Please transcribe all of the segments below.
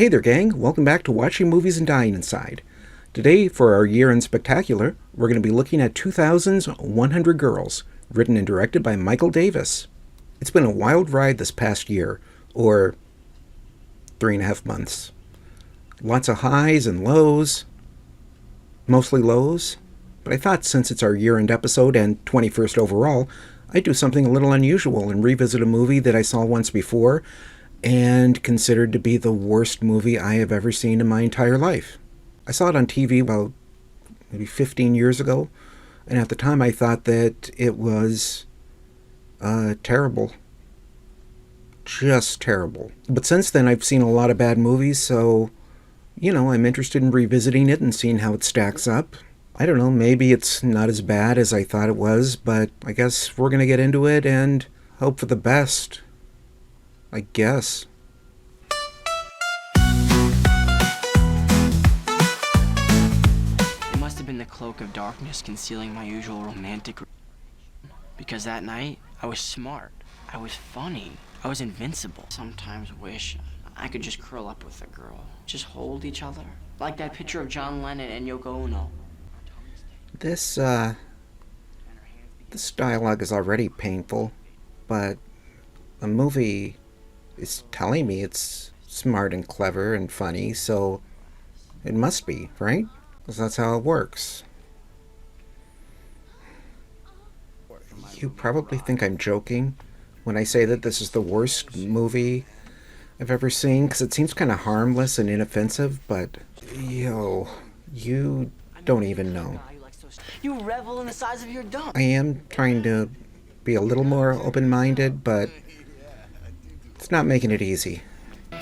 Hey there, gang. Welcome back to Watching Movies and Dying Inside. Today, for our year-end spectacular, we're going to be looking at 2000's 100 Girls, written and directed by Michael Davis. It's been a wild ride this past year, or 3.5 months. Lots of highs and lows, mostly lows, but I thought since it's our year-end episode and 21st overall, I'd do something a little unusual and revisit a movie that I saw once before and considered to be the worst movie I have ever seen in my entire life. I saw it on TV about maybe 15 years ago, and at the time I thought that it was terrible. Just terrible. But since then I've seen a lot of bad movies, so, I'm interested in revisiting it and seeing how it stacks up. I don't know, maybe it's not as bad as I thought it was, but I guess we're going to get into it and hope for the best. I guess. It must have been the cloak of darkness concealing my usual romantic. Because that night, I was smart. I was funny. I was invincible. Sometimes wish I could just curl up with a girl. Just hold each other. Like that picture of John Lennon and Yoko Ono. This dialogue is already painful, but the movie is telling me it's smart and clever and funny, so it must be, right? Because that's how it works. You probably think I'm joking when I say that this is the worst movie I've ever seen, because it seems kind of harmless and inoffensive, but, you don't even know. You revel in the size of your dump. I am trying to be a little more open-minded, but it's not making it easy.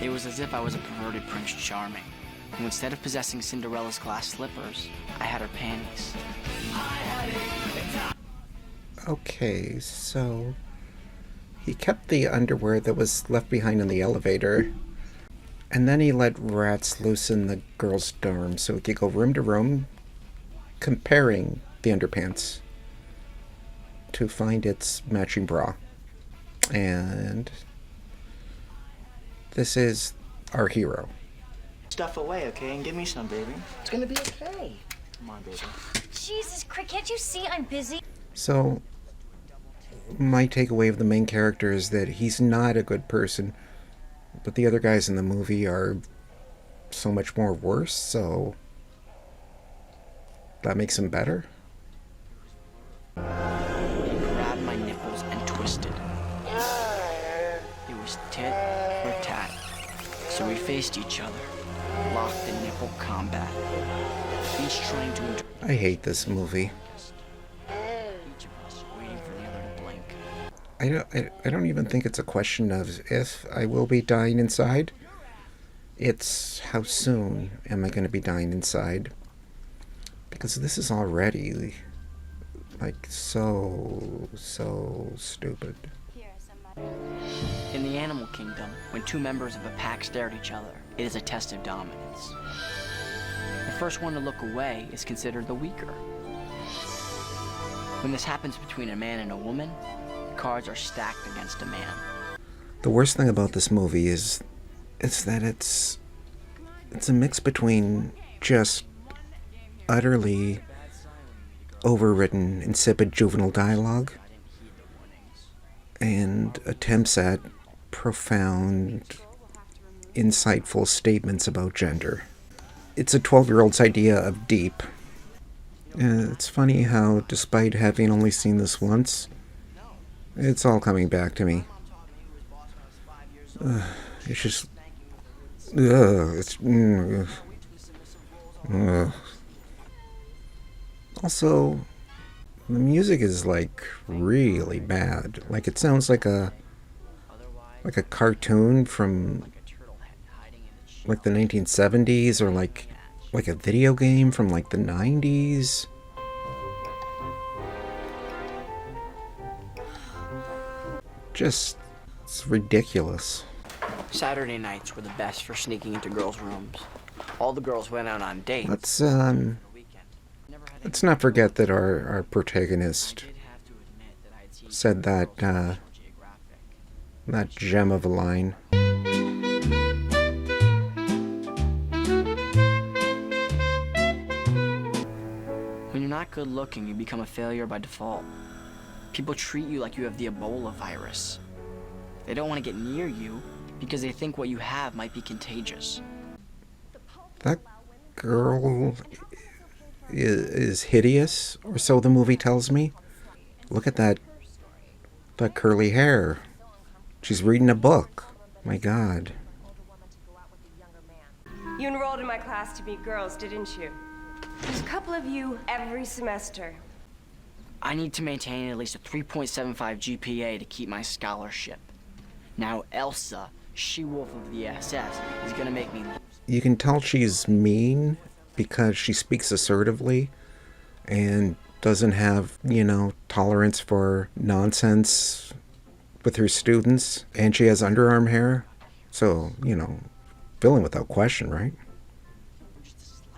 It was as if I was a perverted Prince Charming, who instead of possessing Cinderella's glass slippers, I had her panties. Okay, so he kept the underwear that was left behind in the elevator, and then he let rats loose in the girls' dorm so he could go room to room comparing the underpants to find its matching bra. And this is our hero. Stuff away, okay? And give me some, baby. It's gonna be okay. Come on, baby. Jesus, Crick, can't you see I'm busy? So, my takeaway of the main character is that he's not a good person, but the other guys in the movie are so much more worse, so that makes him better? He grabbed my nipples and twisted. It was tit for tat. So we faced each other, locked in nipple combat. Each trying to endure. I hate this movie. Each of us waiting for the other to blink. I don't even think it's a question of if I will be dying inside. It's how soon am I going to be dying inside. Because this is already, so stupid. In the animal kingdom, when two members of a pack stare at each other, it is a test of dominance. The first one to look away is considered the weaker. When this happens between a man and a woman, the cards are stacked against a man. The worst thing about this movie is that it's a mix between just utterly overwritten, insipid juvenile dialogue and attempts at profound, insightful statements about gender. It's a 12-year-old's idea of deep. It's funny how, despite having only seen this once, it's all coming back to me. It's just... Also, the music is really bad. It sounds like a cartoon from the 1970s, or like a video game from the 90s. Just, it's ridiculous. Saturday nights were the best for sneaking into girls' rooms. All the girls went out on dates. Let's not forget that our protagonist said that gem of a line. that good looking, you become a failure by default. People treat you like you have the Ebola virus. They don't want to get near you because they think what you have might be contagious. That girl is hideous, or so the movie tells me. Look at that curly hair. She's reading a book. My God. You enrolled in my class to meet girls, didn't you? There's a couple of you every semester. I need to maintain at least a 3.75 GPA to keep my scholarship. Now Elsa, she-wolf of the SS, is gonna make me... You can tell she's mean because she speaks assertively and doesn't have, tolerance for nonsense with her students. And she has underarm hair. So, villain without question, right?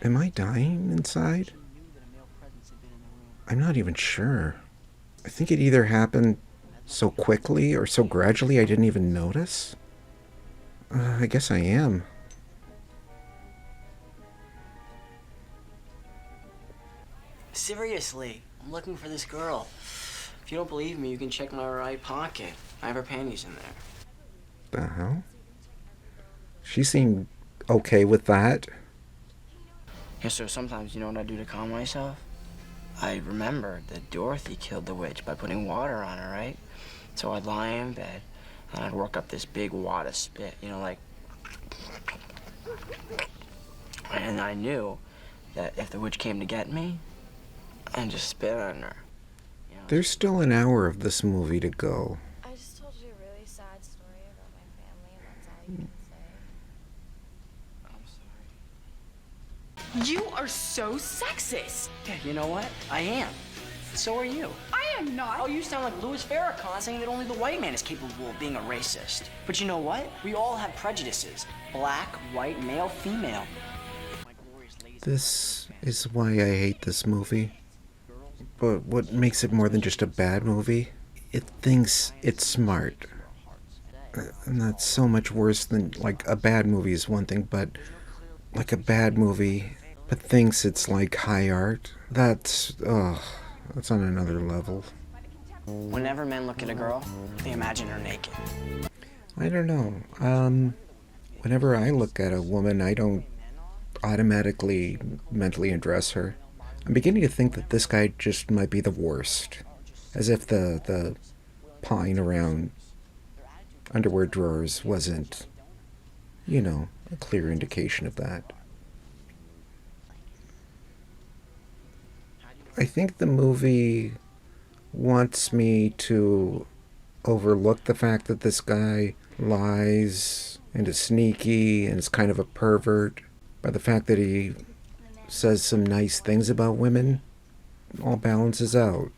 Am I dying inside? I'm not even sure. I think it either happened so quickly or so gradually I didn't even notice. I guess I am. Seriously, I'm looking for this girl. If you don't believe me, you can check my right pocket. I have her panties in there. The hell? She seemed okay with that. Yeah, so sometimes, you know what I do to calm myself? I remembered that Dorothy killed the witch by putting water on her, right? So I'd lie in bed, and I'd work up this big wad of spit, like... And I knew that if the witch came to get me, I'd just spit on her. There's still an hour of this movie to go. I just told you a really sad story about my family, and that's all you can say. I'm sorry. You are so sexist. Yeah, you know what? I am. So are you. I am not. Oh, you sound like Louis Farrakhan saying that only the white man is capable of being a racist. But you know what? We all have prejudices. Black, white, male, female. This is why I hate this movie. But what makes it more than just a bad movie? It thinks it's smart. And that's so much worse than, a bad movie is one thing, but a bad movie but thinks it's high art. That's on another level. Whenever men look at a girl, they imagine her naked. I don't know. Whenever I look at a woman, I don't automatically mentally undress her. I'm beginning to think that this guy just might be the worst. As if the pawing around underwear drawers wasn't, a clear indication of that. I think the movie wants me to overlook the fact that this guy lies and is sneaky and is kind of a pervert by the fact that he says some nice things about women. All balances out.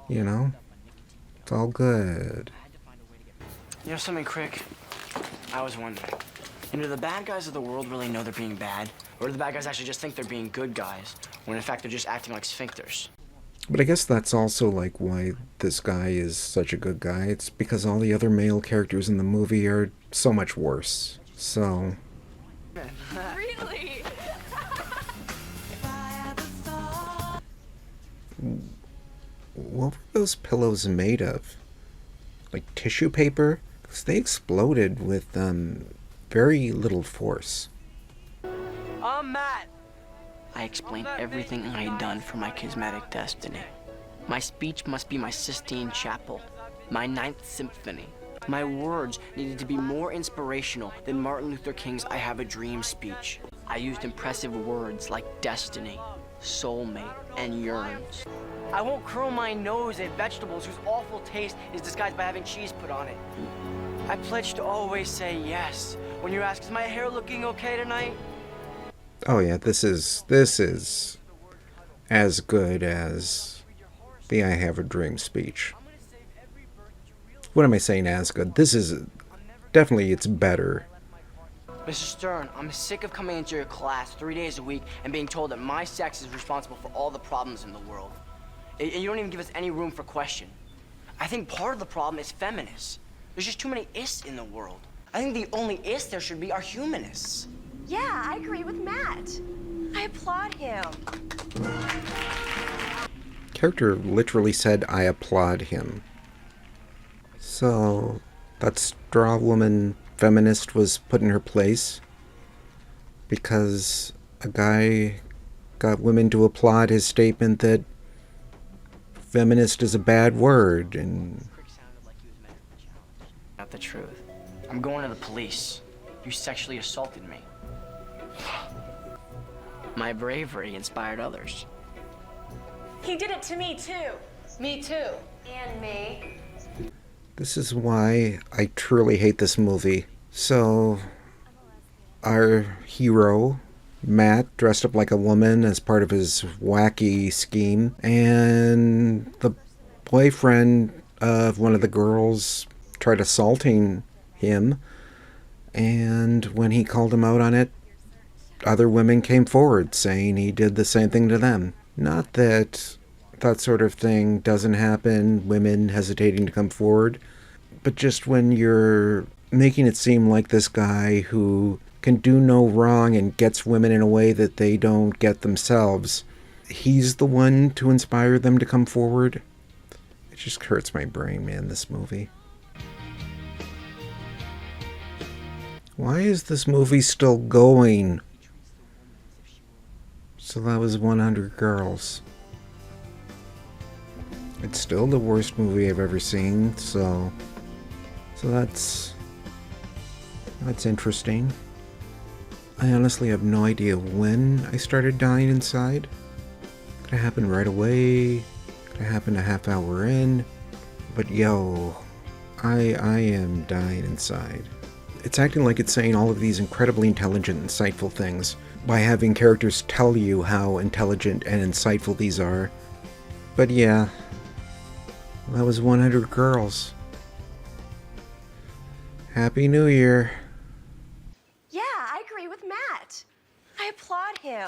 It's all good. You know something, Crick? I was wondering. Do the bad guys of the world really know they're being bad? Or do the bad guys actually just think they're being good guys, when in fact they're just acting like sphincters? But I guess that's also why this guy is such a good guy. It's because all the other male characters in the movie are so much worse. So... Really? What were those pillows made of? Tissue paper? Because they exploded with very little force. I'm Matt. I explained everything I had done for my charismatic destiny. My speech must be my Sistine Chapel, my Ninth Symphony. My words needed to be more inspirational than Martin Luther King's I Have a Dream speech. I used impressive words like destiny, soulmate, and yearns. I won't curl my nose at vegetables whose awful taste is disguised by having cheese put on it. I pledge to always say yes when you ask, is my hair looking okay tonight? Oh yeah, this is as good as the I Have a Dream speech. What am I saying as good? This is definitely, it's better. Mr. Stern, I'm sick of coming into your class 3 days a week and being told that my sex is responsible for all the problems in the world. And you don't even give us any room for question. I think part of the problem is feminists. There's just too many ists in the world. I think the only ists there should be are humanists. Yeah, I agree with Matt. I applaud him. character literally said, "I applaud him." So, that straw woman feminist was put in her place because a guy got women to applaud his statement that feminist is a bad word, and Not the truth. I'm going to the police. You sexually assaulted me. My bravery inspired others. He did it to me too. Me too. And me. this is why I truly hate this movie. So, our hero, Matt, dressed up like a woman as part of his wacky scheme, and the boyfriend of one of the girls tried assaulting him, and when he called him out on it, other women came forward saying he did the same thing to them. Not that that sort of thing doesn't happen, women hesitating to come forward, but just when you're making it seem like this guy who can do no wrong and gets women in a way that they don't get themselves, he's the one to inspire them to come forward. It just hurts my brain, man, this movie. Why is this movie still going? So that was 100 Girls. It's still the worst movie I've ever seen, so that's interesting. I honestly have no idea when I started dying inside. Could have happened right away, could have happened a half hour in, but yo, I am dying inside. It's acting like it's saying all of these incredibly intelligent, insightful things by having characters tell you how intelligent and insightful these are. But yeah, that was 100 Girls. Happy New Year. Yeah, I agree with Matt. I applaud him.